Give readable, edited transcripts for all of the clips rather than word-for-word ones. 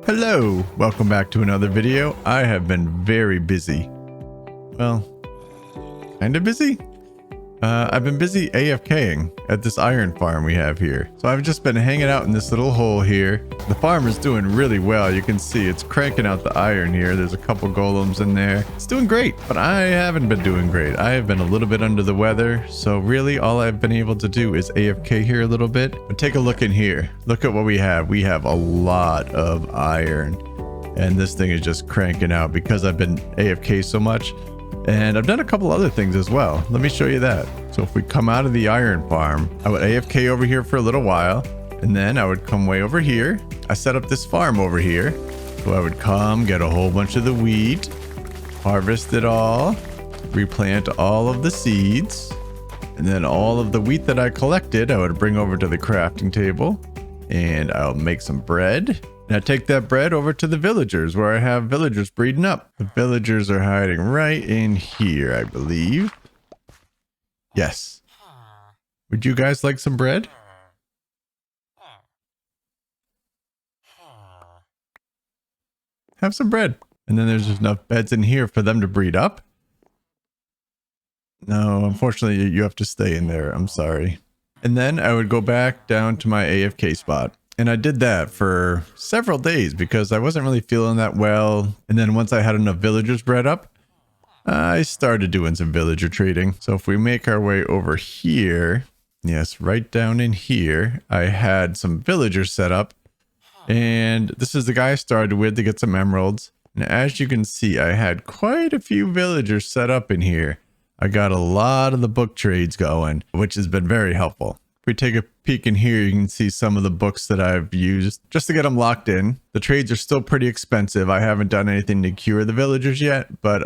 Hello, welcome back to another video. I have been very busy. Well, kind of busy. I've been busy AFKing at this iron farm we have here. So I've just been hanging out in this little hole here. The farm is doing really well. You can see it's cranking out the iron here. There's a couple golems in there. It's doing great, but I haven't been doing great. I have been a little bit under the weather. So really all I've been able to do is AFK here a little bit. But take a look in here. Look at what we have. We have a lot of iron. And this thing is just cranking out because I've been AFK so much. And I've done a couple other things as well. Let me show you that. So if we come out of the iron farm, I would AFK over here for a little while, and then I would come way over here. I set up this farm over here. So I would come, get a whole bunch of the wheat, harvest it all, replant all of the seeds, and then all of the wheat that I collected, I would bring over to the crafting table, and I'll make some bread. And I take that bread over to the villagers where I have villagers breeding up. The villagers are hiding right in here, I believe. Yes. Would you guys like some bread? Have some bread. And then there's enough beds in here for them to breed up. No, unfortunately, you have to stay in there. I'm sorry. And then I would go back down to my AFK spot. And I did that for several days because I wasn't really feeling that well. And then once I had enough villagers bred up, I started doing some villager trading. So if we make our way over here, yes, right down in here, I had some villagers set up. And this is the guy I started with to get some emeralds. And as you can see, I had quite a few villagers set up in here. I got a lot of the book trades going, which has been very helpful. If we take a peek in here, you can see some of the books that I've used just to get them locked in. The trades are still pretty expensive. I haven't done anything to cure the villagers yet, but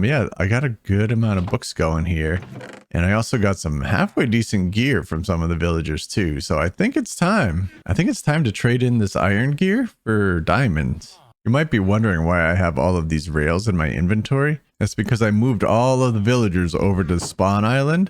yeah, I got a good amount of books going here. And I also got some halfway decent gear from some of the villagers too. So I think it's time. I think it's time to trade in this iron gear for diamonds. You might be wondering why I have all of these rails in my inventory. That's because I moved all of the villagers over to the spawn island,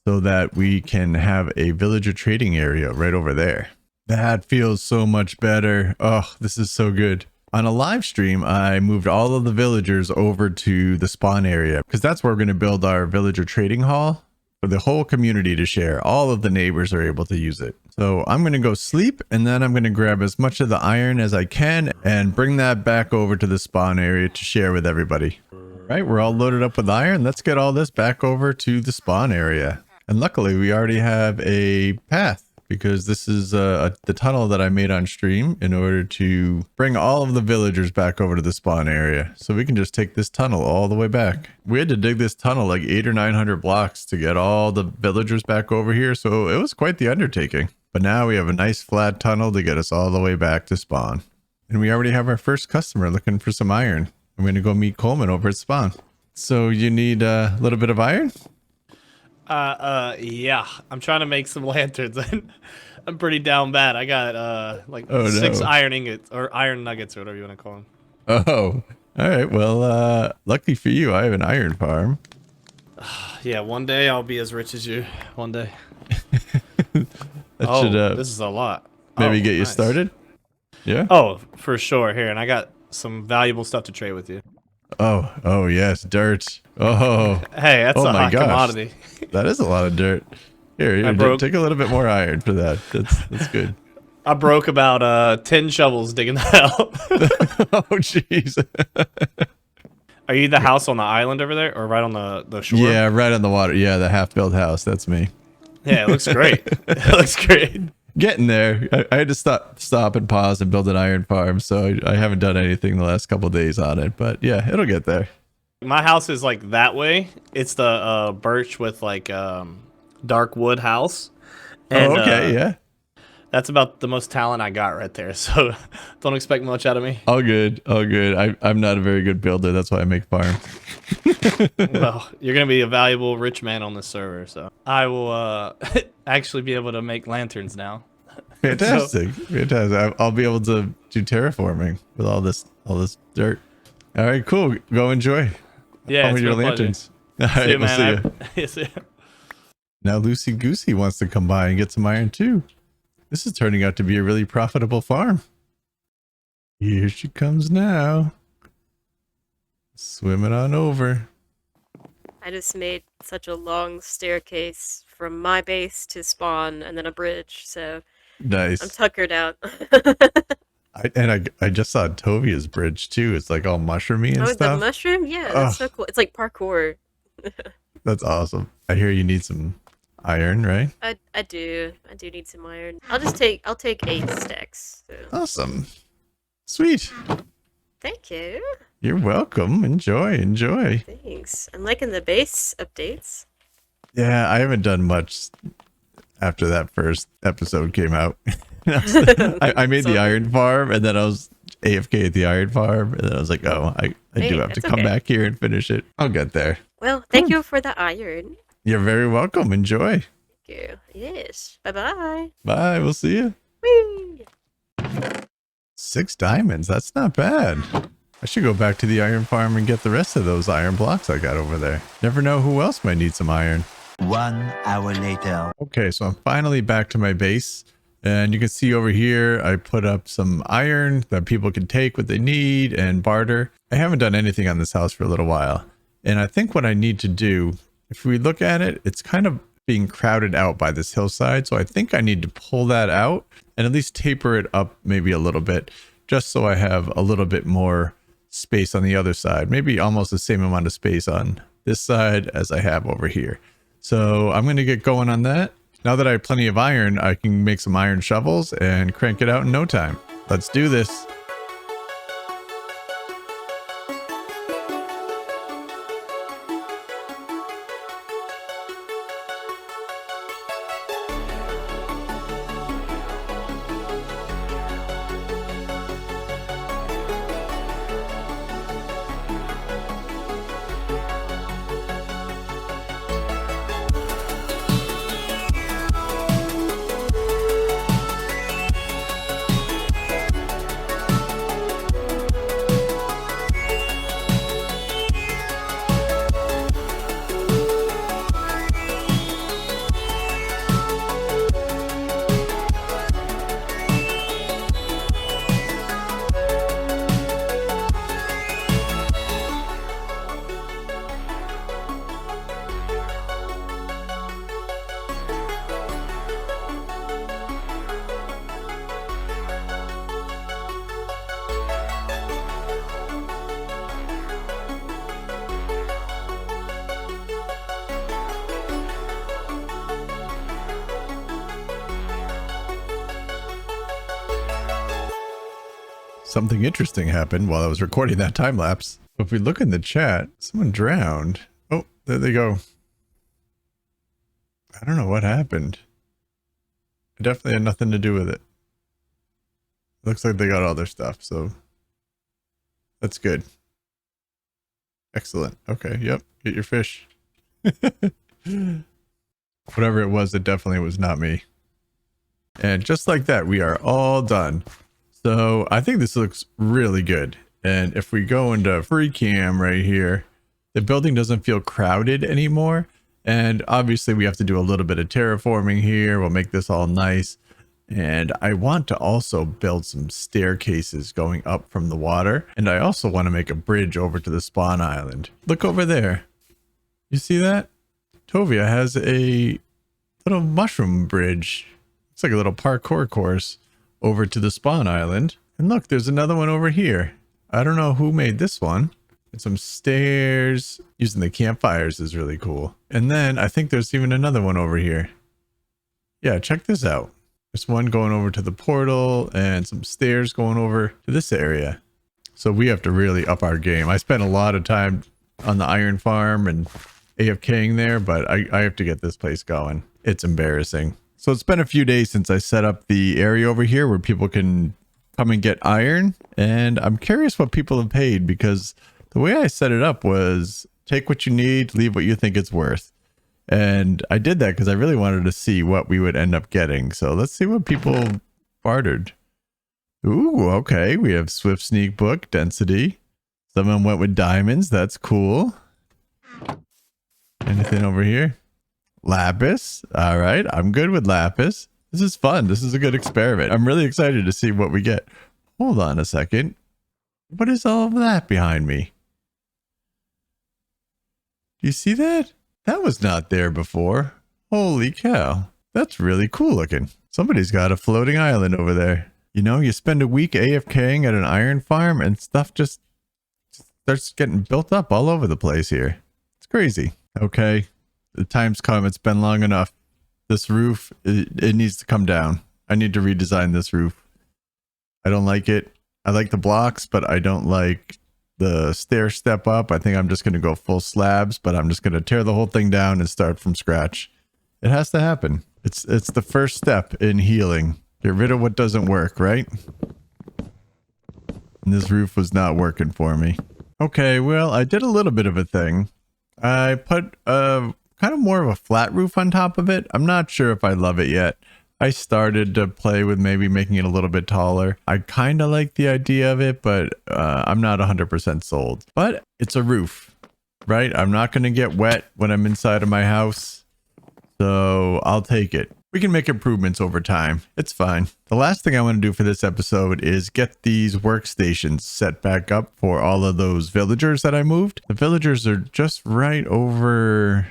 so that we can have a villager trading area right over there. That feels so much better. Oh, this is so good. On a live stream, I moved all of the villagers over to the spawn area because that's where we're going to build our villager trading hall for the whole community to share. All of the neighbors are able to use it. So I'm going to go sleep, and then I'm going to grab as much of the iron as I can and bring that back over to the spawn area to share with everybody. Right, we're all loaded up with iron. Let's get all this back over to the spawn area. And luckily, we already have a path because this is the tunnel that I made on stream in order to bring all of the villagers back over to the spawn area. So we can just take this tunnel all the way back. We had to dig this tunnel like 800 or 900 blocks to get all the villagers back over here. So it was quite the undertaking. But now we have a nice flat tunnel to get us all the way back to spawn. And we already have our first customer looking for some iron. I'm going to go meet Coleman over at spawn. So you need a little bit of iron? Yeah, I'm trying to make some lanterns. I'm pretty down bad. I got, six iron ingots, or iron nuggets, or whatever you want to call them. Oh, all right. Well, lucky for you, I have an iron farm. Yeah, one day I'll be as rich as you. One day. That should, this is a lot. Maybe get you started? Yeah? Oh, for sure. Here, and I got some valuable stuff to trade with you. Oh, yes, dirt. Oh. Hey, that's a hot commodity. That is a lot of dirt. Here, take a little bit more iron for that. That's good. I broke about 10 shovels digging that out. Oh, jeez. Are you the house on the island over there, or right on the shore? Yeah, right on the water. Yeah, the half-built house. That's me. Yeah, it looks great. It looks great. Getting there. I had to stop and pause and build an iron farm, so I haven't done anything the last couple of days on it. But yeah, it'll get there. My house is like that way. It's the birch with like dark wood house. And, okay, yeah. That's about the most talent I got right there. So don't expect much out of me. All good. I'm not a very good builder. That's why I make farms. Well, you're going to be a valuable rich man on this server. So I will actually be able to make lanterns now. Fantastic. Fantastic. I'll be able to do terraforming with all this dirt. All right, cool. Go enjoy. Yeah, it's your lanterns. All right, see you, we'll man. see you. Now Lucy Goosey wants to come by and get some iron too. This is turning out to be a really profitable farm. Here she comes now. Swimming on over. I just made such a long staircase from my base to spawn and then a bridge, so I'm Nice. tuckered out. I just saw Tovia's bridge too. It's like all mushroomy and Oh, the stuff. mushroom? Yeah, Oh, that's so cool. It's like parkour. that's awesome. I hear you need some iron, right? I do. I do need some iron. I'll take 8 stacks. So. Awesome. Sweet. Thank you. You're welcome. Enjoy, enjoy. Thanks. I'm liking the base updates. Yeah, I haven't done much after that first episode came out. I made the iron farm and then I was AFK at the iron farm and then I was like, oh, I Hey, do have to that's come okay. back here and finish it. I'll get there. Well, thank you for the iron. You're very welcome. Enjoy. Thank you. Yes. Bye-bye. Bye. We'll see you. Whee! 6 diamonds. That's not bad. I should go back to the iron farm and get the rest of those iron blocks I got over there. Never know who else might need some iron. 1 hour later. Okay, so I'm finally back to my base. And you can see over here, I put up some iron that people can take what they need and barter. I haven't done anything on this house for a little while. And I think what I need to do, if we look at it, it's kind of being crowded out by this hillside. So I think I need to pull that out and at least taper it up maybe a little bit, just so I have a little bit more space on the other side. Maybe almost the same amount of space on this side as I have over here. So I'm going to get going on that. Now that I have plenty of iron, I can make some iron shovels and crank it out in no time. Let's do this. Something interesting happened while I was recording that time lapse. If we look in the chat, someone drowned. Oh, there they go. I don't know what happened. It definitely had nothing to do with it. Looks like they got all their stuff, so that's good. Excellent. Okay, yep. Get your fish. Whatever it definitely was not me. And just like that, we are all done. So I think this looks really good. And if we go into free cam right here, the building doesn't feel crowded anymore. And obviously we have to do a little bit of terraforming here. We'll make this all nice. And I want to also build some staircases going up from the water. And I also want to make a bridge over to the spawn island. Look over there. You see that? Tovia has a little mushroom bridge. It's like a little parkour course over to the spawn island. And look, there's another one over here. I don't know who made this one. And some stairs. Using the campfires is really cool. And then I think there's even another one over here. Yeah, check this out. There's one going over to the portal and some stairs going over to this area. So we have to really up our game. I spent a lot of time on the iron farm and AFKing there, but I have to get this place going. It's embarrassing. So it's been a few days since I set up the area over here where people can come and get iron. And I'm curious what people have paid, because the way I set it up was take what you need, leave what you think it's worth. And I did that because I really wanted to see what we would end up getting. So let's see what people bartered. Ooh, okay. We have Swift Sneak Book, Density. Someone went with diamonds. That's cool. Anything over here? Lapis. All right. I'm good with lapis. This is fun. This is a good experiment. I'm really excited to see what we get. Hold on a second. What is all of that behind me? Do you see that? That was not there before. Holy cow. That's really cool looking. Somebody's got a floating island over there. You know, you spend a week AFKing at an iron farm and stuff just starts getting built up all over the place here. It's crazy. Okay, the time's come. It's been long enough. This roof, it needs to come down. I need to redesign this roof. I don't like it. I like the blocks, but I don't like the stair step up. I think I'm just going to go full slabs, but I'm just going to tear the whole thing down and start from scratch. It has to happen. It's the first step in healing. Get rid of what doesn't work, right? And this roof was not working for me. Okay, well, I did a little bit of a thing. I put kind of more of a flat roof on top of it. I'm not sure if I love it yet. I started to play with maybe making it a little bit taller. I kind of like the idea of it, but I'm not 100% sold. But it's a roof, right? I'm not going to get wet when I'm inside of my house. So I'll take it. We can make improvements over time. It's fine. The last thing I want to do for this episode is get these workstations set back up for all of those villagers that I moved. The villagers are just right over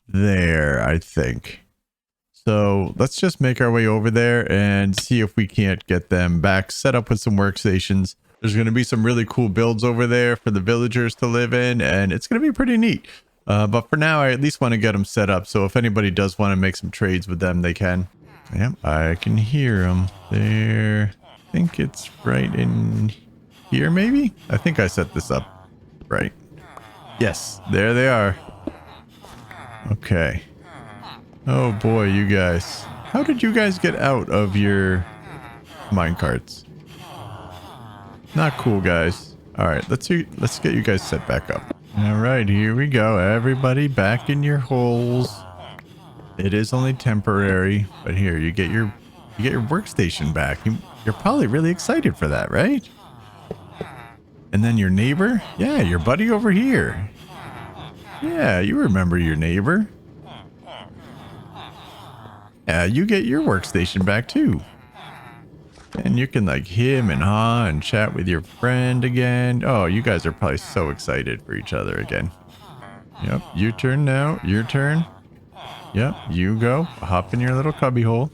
there, I think. So let's just make our way over there and see if we can't get them back set up with some workstations. There's going to be some really cool builds over there for the villagers to live in, and it's going to be pretty neat. But for now, I at least want to get them set up. So if anybody does want to make some trades with them, they can. Yep, I can hear them there. I think it's right in here, maybe? I think I set this up right. Yes, there they are. Okay. Oh boy, you guys. How did you guys get out of your minecarts? Not cool, guys. All right, let's get you guys set back up. All right, here we go. Everybody back in your holes. It is only temporary, but here you get your workstation back. You're probably really excited for that, right? And then your neighbor? Yeah, your buddy over here. Yeah, you remember your neighbor. Yeah, you get your workstation back too. And you can like him and haw and chat with your friend again. Oh, you guys are probably so excited for each other again. Yep, your turn now. Your turn. Yep, you go. Hop in your little cubby hole.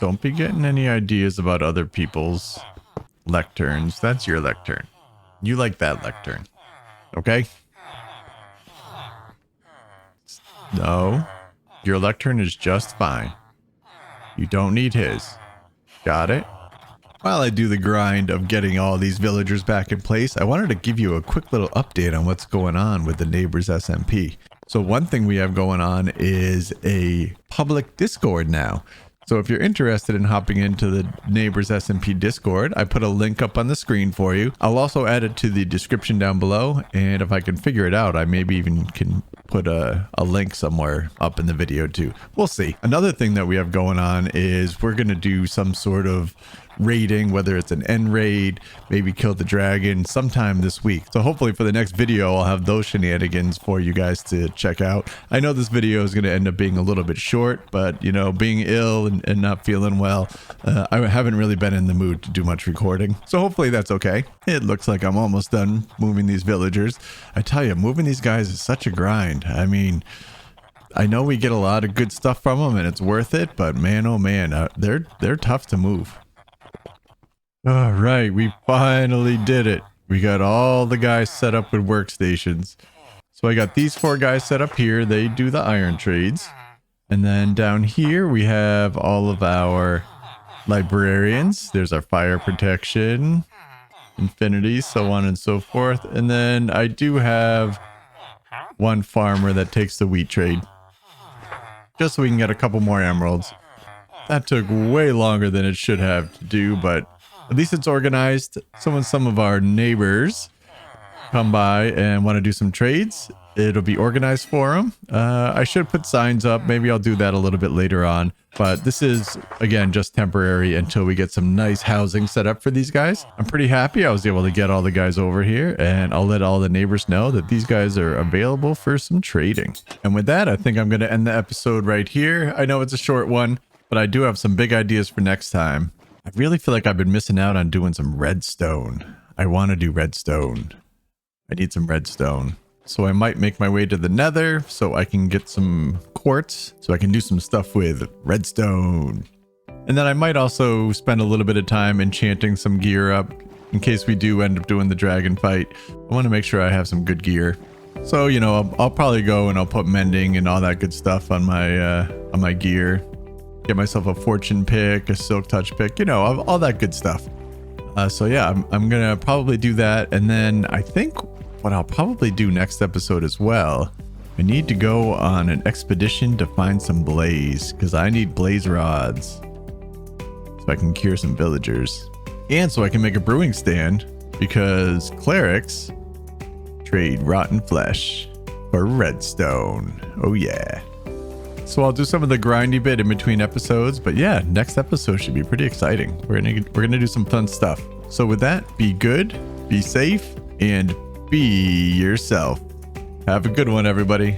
Don't be getting any ideas about other people's lecterns. That's your lectern. You like that lectern. Okay? No. Your lectern is just fine. You don't need his. Got it? While I do the grind of getting all these villagers back in place, I wanted to give you a quick little update on what's going on with the Neighbors SMP. So one thing we have going on is a public Discord now. So if you're interested in hopping into the Neighbors SMP Discord, I put a link up on the screen for you. I'll also add it to the description down below. And if I can figure it out, I maybe even can put a link somewhere up in the video too. We'll see. Another thing that we have going on is we're going to do some sort of raiding, whether it's an end raid, maybe kill the dragon sometime this week. So hopefully for the next video, I'll have those shenanigans for you guys to check out. I know this video is going to end up being a little bit short, but you know, being ill and not feeling well, I haven't really been in the mood to do much recording. So hopefully that's okay. It looks like I'm almost done moving these villagers. I tell you, moving these guys is such a grind. I mean, I know we get a lot of good stuff from them and it's worth it, but man, oh man, they're tough to move. All right, we finally did it. We got all the guys set up with workstations. So I got these 4 guys set up here. They do the iron trades. And then down here, we have all of our librarians. There's our fire protection, infinity, so on and so forth. And then I do have one farmer that takes the wheat trade. Just so we can get a couple more emeralds. That took way longer than it should have to do, but at least it's organized. So when some of our neighbors come by and want to do some trades, it'll be organized for them. I should put signs up. Maybe I'll do that a little bit later on. But this is, again, just temporary until we get some nice housing set up for these guys. I'm pretty happy I was able to get all the guys over here. And I'll let all the neighbors know that these guys are available for some trading. And with that, I think I'm going to end the episode right here. I know it's a short one, but I do have some big ideas for next time. I really feel like I've been missing out on doing some redstone. I want to do redstone. I need some redstone. So I might make my way to the nether so I can get some quartz so I can do some stuff with redstone. And then I might also spend a little bit of time enchanting some gear up in case we do end up doing the dragon fight. I want to make sure I have some good gear. So, you know, I'll probably go and I'll put mending and all that good stuff on my gear. Get myself a fortune pick, a silk touch pick, you know, all that good stuff. So yeah, I'm gonna probably do that. And then I think what I'll probably do next episode as well, I need to go on an expedition to find some blaze because I need blaze rods so I can cure some villagers and so I can make a brewing stand because clerics trade rotten flesh for redstone. Oh yeah. So I'll do some of the grindy bit in between episodes, but yeah, next episode should be pretty exciting. We're gonna do some fun stuff. So with that, be good, be safe, and be yourself. Have a good one, everybody.